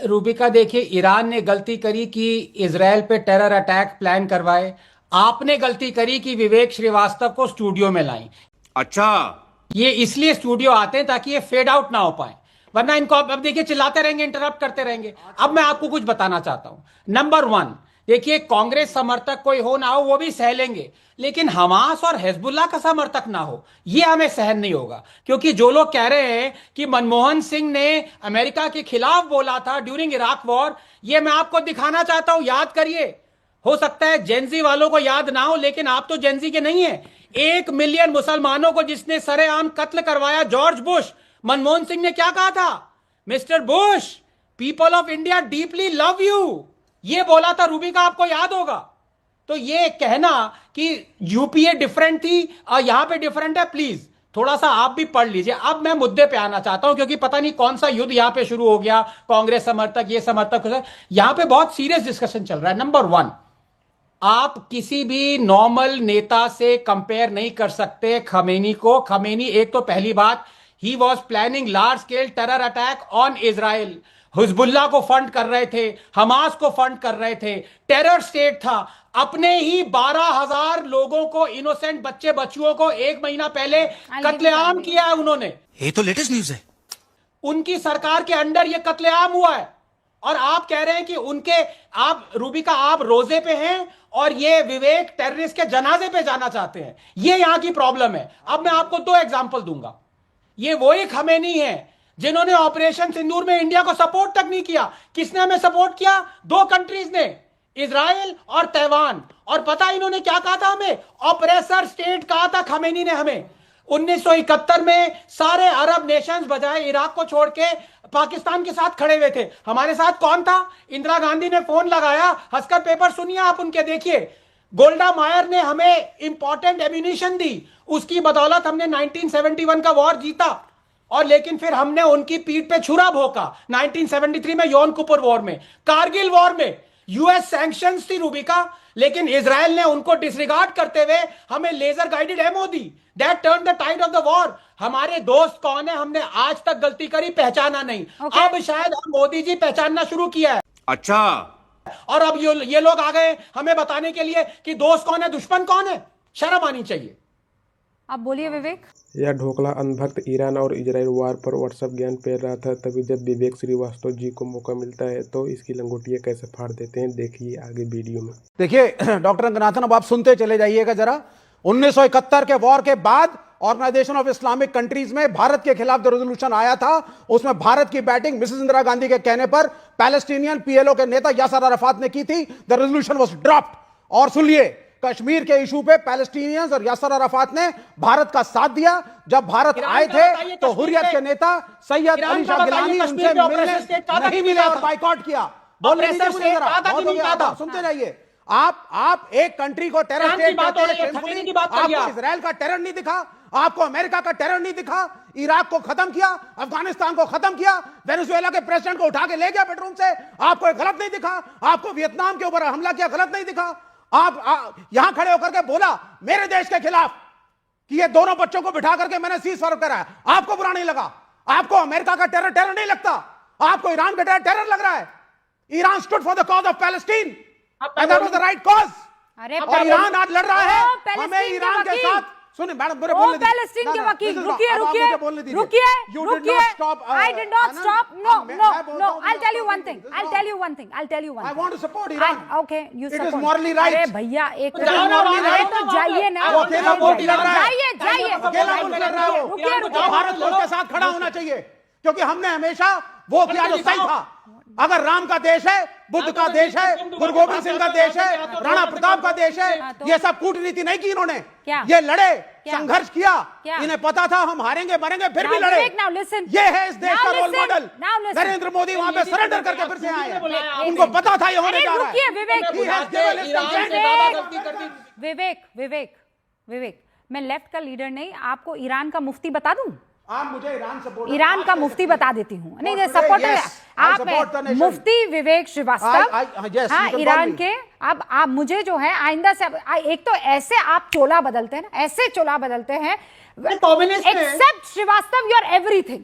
रूबिका देखिए, ईरान ने गलती करी कि इजराइल पे टेरर अटैक प्लान करवाए। आपने गलती करी कि विवेक श्रीवास्तव को स्टूडियो में लाई। अच्छा। ये इसलिए स्टूडियो आते हैं ताकि ये फेड आउट ना हो पाए, वरना इनको अब देखिए चिल्लाते रहेंगे, इंटरप्ट करते रहेंगे। अब मैं आपको कुछ बताना चाहता हूं। नंबर वन, देखिए कांग्रेस समर्थक कोई हो ना हो वो भी सह लेंगे, लेकिन हमास और हिजबुल्लाह का समर्थक ना हो ये हमें सहन नहीं होगा। क्योंकि जो लोग कह रहे हैं कि मनमोहन सिंह ने अमेरिका के खिलाफ बोला था ड्यूरिंग इराक वॉर, ये मैं आपको दिखाना चाहता हूं, याद करिए। हो सकता है जेंजी वालों को याद ना हो, लेकिन आप तो जेंजी के नहीं है। 1 मिलियन मुसलमानों को जिसने सरेआम कत्ल करवाया जॉर्ज बुश, मनमोहन सिंह ने क्या कहा था? Mister Bush, people of India deeply love you, ये बोला था। रूबिका आपको याद होगा। तो ये कहना कि यूपीए डिफरेंट थी और यहां पे डिफरेंट है, प्लीज थोड़ा सा आप भी पढ़ लीजिए। अब मैं मुद्दे पे आना चाहता हूं, क्योंकि पता नहीं कौन सा युद्ध यहां पे शुरू हो गया, कांग्रेस समर्थक ये समर्थक, यहां पे बहुत सीरियस डिस्कशन चल रहा है। नंबर वन, आप किसी भी नॉर्मल नेता से कंपेयर नहीं कर सकते खमेनी को। खमेनी एक तो पहली बात, he was planning large scale terror attack on Israel, Hezbollah को फंड कर रहे थे, हमास को फंड कर रहे थे, टेरर स्टेट था। अपने ही 12,000 लोगों को, इनोसेंट बच्चे बच्चियों को 1 महीना पहले कत्लेआम किया है उन्होंने। ये तो लेटेस्ट न्यूज है। उनकी सरकार के अंडर यह कत्लेआम हुआ है, और आप कह रहे हैं कि उनके, आप रूबिका आप रोजे पे हैं और ये विवेक टेररिस्ट के जनाजे पे जाना चाहते हैं। ये यहां की प्रॉब्लम है। अब मैं आपको 2 एग्जांपल दूंगा। ये वही खमेनी है जिन्होंने ऑपरेशन सिंदूर में इंडिया को सपोर्ट तक नहीं किया। किसने हमें सपोर्ट किया? 2 कंट्रीज ने, इजराइल और तैवान। और पता इन्होंने क्या कहा था हमें? ऑपरेसर स्टेट कहा था खमेनी ने हमें। 1971 में सारे अरब नेशंस बजाय इराक को छोड़ के पाकिस्तान के साथ खड़े हुए थे। हमारे साथ कौन था? इंदिरा गांधी ने फोन लगाया, हंसकर पेपर सुनिए आप उनके, देखिए। गोल्डा मायर ने हमें इंपॉर्टेंट एम्यूनिशन दी, उसकी बदौलत हमने 1971 का वॉर जीता। और लेकिन फिर हमने उनकी पीठ पे छुरा भोंका 1973 में, यौन कुपुर वॉर में, कारगिल वॉर में। यूएस सैंक्शंस थी रूबिका, लेकिन इजराइल ने उनको डिसरिगार्ड करते हुए हमें लेजर गाइडेड एमओ दी। That turn the tide of the war. हमारे दोस्त कौन है? हमने आज तक गलती करी, पहचाना नहीं। अब शायद हम मोदी जी पहचानना शुरू किया है। अच्छा। और अब ये लोग आ गए हमें बताने के लिए कि दोस्त कौन है, दुश्मन कौन है। शर्म आनी चाहिए। आप बोलिए विवेक। यह ढोकला अंधभक्त ईरान और इजराइल वार पर व्हाट्सएप ज्ञान फैल रहा था, तभी जब विवेक श्रीवास्तव जी को मौका मिलता है तो इसकी लंगोटियां कैसे फाड़ देते हैं, देखिए आगे वीडियो में। देखिए डॉक्टर रंगनाथन, अब आप सुनते चले जाइएगा जरा। 1971 के वॉर के बाद ऑर्गेनाइजेशन ऑफ इस्लामिक कंट्रीज में भारत के खिलाफ जो रेजोल्यूशन आया था, उसमें भारत की बैटिंग मिसेस इंदिरा गांधी के कहने पर पैलेस्टीनियन पीएलओ के नेता यासर अराफात ने की थी। The resolution was dropped. और सुनिए, कश्मीर के इशू पे पैलेस्टीनियंस और यासर अराफात ने भारत का साथ दिया। जब भारत आए थे तो हुर्रियत के नेता सैयद अली शाह गिलानी उनसे मिलने नहीं मिले और बाइकॉट किया। बोलने दीजिए मुझे जरा, बहुत हो गया, आप सुनते जाइए। आप एक कंट्री को टेरर स्टेट कहते हैं, आपको इजराइल का टेरर नहीं दिखा, आपको अमेरिका का टेरर नहीं दिखा। इराक को खत्म किया, अफगानिस्तान को खत्म किया, वेनेजुएला के प्रेसिडेंट को उठा के ले गया बेडरूम से, आपको गलत नहीं दिखा। आपको वियतनाम के ऊपर हमला किया, गलत नहीं दिखा। आप यहां खड़े होकर के बोला मेरे देश के खिलाफ कि ये दोनों बच्चों को बिठा करके मैंने सीज फायर कराया, आपको बुरा नहीं लगा। आपको अमेरिका का टेरर नहीं लगता, आपको ईरान का टेरर लग रहा है। Iran stood for the cause of Palestine and that was the right cause. और ईरान आज लड़ रहा है, हमें ईरान के साथ। सुनिए मैडम, मेरे बोलने दीजिए। पैलेस्टीन के वकील, रुकिए। I did not stop. No. I'll tell you one thing. I want to support Iran. Okay, you support. It is morally right. अरे भैया एक तो जाइए ना। अकेला वोट लड़ रहा है। जाइए। अकेला वोट लड़ रहा है वो। भारत को उसके साथ खड़ा होना चाहिए, क्योंकि हमने हमेशा वो किया जो सही था। अगर राम का देश है, बुद्ध का देश है, गुरु गोविंद सिंह का देश है, राणा प्रताप का देश है, ये सब कूटनीति नहीं की इन्होंने। ये लड़े, संघर्ष किया, इन्हें पता था हम हारेंगे मरेंगे, फिर भी लड़े। ये है इस देश का रोल मॉडल। नरेंद्र मोदी वहां पे सरेंडर करके फिर से आए हैं, उनको पता था ये होने जा रहा है। विवेक, मैं लेफ्ट का लीडर नहीं, आपको ईरान का मुफ्ती बता दूं? आप मुझे ईरान का मुफ्ती बता देती हूँ। नहीं सपोर्टर आप मुफ्ती विवेक श्रीवास्तव, हाँ ईरान के। अब आप मुझे जो है आइंदा से, एक तो ऐसे आप चोला बदलते हैं ना, ऐसे चोला बदलते हैं, except Srivastava you are everything.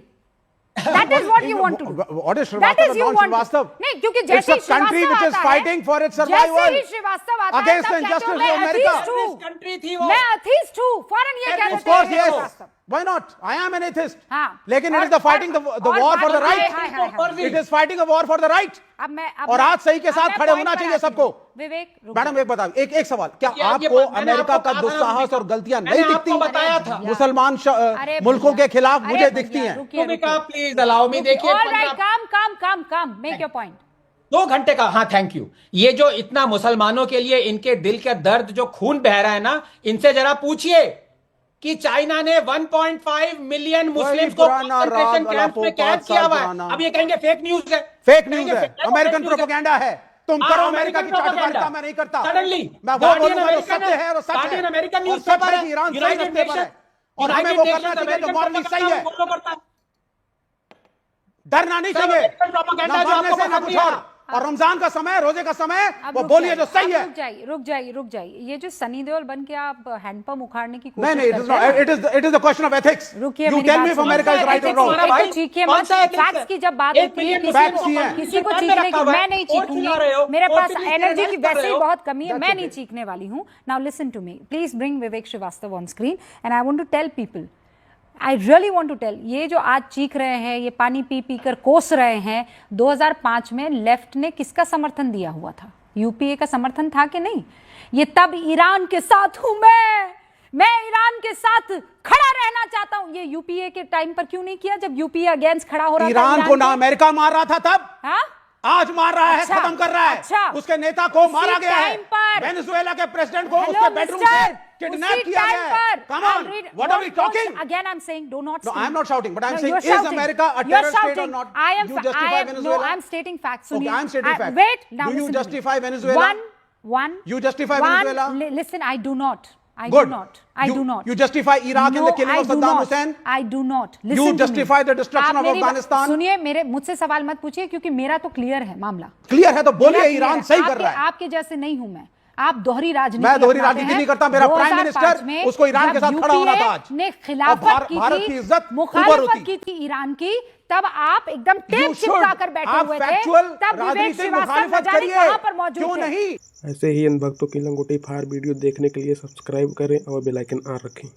That is what you want to do. What is That Srivastava is you and want to. non-Srivastava? नहीं, क्योंकि It's जैसे a he country Srivastava which is आता है, fighting for its survival जैसे ही श्रीवास्तव आता है, against तब the कहते हो, injustice मैं of America. atheist हूँ, कंट्री थी वो। मैं atheist हूँ, फौरन ये कह Of देते course, हैं yes. Srivastava. Why not? I am an atheist. हाँ। लेकिन it और- is the fighting the और war for the hi, right. Hi, hi, hi. It is fighting a war for the right. अब और मैं- आज सही के अब साथ मैं खड़े point होना पर चाहिए आती हूँ। सबको। विवेक, रुक मैडम जाओ। एक बताओ, एक सवाल, क्या ये आपको मैंने अमेरिका आपको का कहा था दुस्साहस ना, और गलतियां मैंने नहीं आपको दिखती? बताया था। मुसलमान अरे मुल्कों भैया, के खिलाफ अरे मुझे भैया, दिखती हैं। रुकिए, भूमिका रुकिए। Please allow me. देखिए All right, come. Make your point. 2 घंटे का, हाँ थैंक यू। ये जो इतना मुसलमानों के लिए इनके दिल का दर्द जो खून बह रहा है ना, इनसे जरा पूछिए कि चाइना ने 1.5 मिलियन मुस्लिम्स को पुराना कंसंट्रेशन राग कैंप में वाला कैद किया हुआ पुराना। है। अब ये कहेंगे फेक न्यूज है। फेक न्यूज कहेंगे है, fake- अमेरिकन fake news है। प्रोपेगेंडा है। तुम हाँ, करो अमेरिका की American चाटुकारिता, propaganda। मैं नहीं करता। Suddenly, मैं वो Guardian बोलूंगा जो American सत्य है, वो सच Guardian है। American और newspaper सच है है, कि ईरान सही United रास्ते पर है। Nations- और हमें United वो करना Nations चाहिए जो American मॉरली सही है। propaganda follow करता है। डरना नहीं सब चाहिए, American propaganda ना जो मरने आपको से ना पसंद कुछ नहीं और। आता। और रमजान का समय, रोजे का समय, अब वो रुक बोलिए जाइए, जो सही अब है। रुक जाइए। ये जो सनी देओल बन के आप हैंडपंप उखाड़ने की नहीं कोशिश नहीं, करते हैं ना, it is the question of ethics. रुकिए, You मेरी tell बात me if सुनिए। America is right or Ethics wrong. हमारा भाई, एक तो चीखिए कौन मत। सा ethics फैक्ट्स है? की जब बात 1 होती है, मिलियन किसी facts को ही हैं। किसी को पैन में चीखने रखा की हुआ है, मैं नहीं और चीखूंगी। खिला रहे हो, मेरे और पास फिर एनर्जी की कर रहे वैसे ही हो। बहुत कमी है, मैं नहीं चीखने वाली हूँ। Now listen to me, please bring Vivek Srivastava on screen and I want to tell people, I really want to tell, ये जो आज चीख रहे हैं, ये पानी पी पी कर कोस रहे हैं, 2005 में लेफ्ट ने किसका समर्थन दिया हुआ था? यूपीए का समर्थन था कि नहीं? ये तब ईरान के साथ हूं मैं ईरान के साथ खड़ा रहना चाहता हूं। ये यूपीए के टाइम पर क्यों नहीं किया, जब यूपीए अगेंस्ट खड़ा हो रहा था ईरान को ना के? अमेरिका मार रहा था तब, हाँ? आज मार रहा है, अच्छा, खत्म कर रहा है। अच्छा। उसके नेता को उसी मारा गया है। टाइम पर- वेनेजुएला के प्रेसिडेंट को Hello, उसके बेडरूम से mister. किडनैप उसी किया time गया है। पर- Come I'll on, read- what are we don't- talking? Again, I'm saying, do not. No, scream. I'm not shouting, but I'm saying, you're is shouting. America a You're terrorist state or shouting. not? I am. You justify Venezuela? No, I'm stating facts. Okay, Sunil. I'm stating facts. Wait. Now Do you listen to me. justify Venezuela? One. You justify one, Venezuela? Listen, I do not. I Good. do not. I You- do not. You justify Iraq in the killing I of do Saddam not. Hussein? I do not. Listen You to me. justify the destruction आप of मेरी बात- Afghanistan? सुनिए, मेरे मुझसे सवाल मत पूछिए, क्योंकि मेरा तो क्लियर है मामला। क्लियर है तो बोलिए, मेरा ईरान clear सही है। कर रहा है। आपके जैसे नहीं हूं मैं। आप दोहरी राजनीति मैं दोहरी अपनाते राजनीति हैं। नहीं करता। मेरा प्राइम 2005 मिनिस्टर में उसको ईरान के जब साथ खड़ा होना था आज। ने और खिलाफत की भारत थी, की इज्जत ऊपर मुखालिफत होती। की थी ईरान की, तब आप एकदम टेप You should. चिपका कर बैठे आप हुए थे। factual तब विवेक राजनीतिक श्रीवास्तव न मुखालिफत जाने करिए। कहां पर मौजूद क्यों थे। नहीं? ऐसे ही इन भक्तों की लंगोटी फाड़ वीडियो देखने के लिए सब्सक्राइब करें और बेल आइकन ऑन रखें।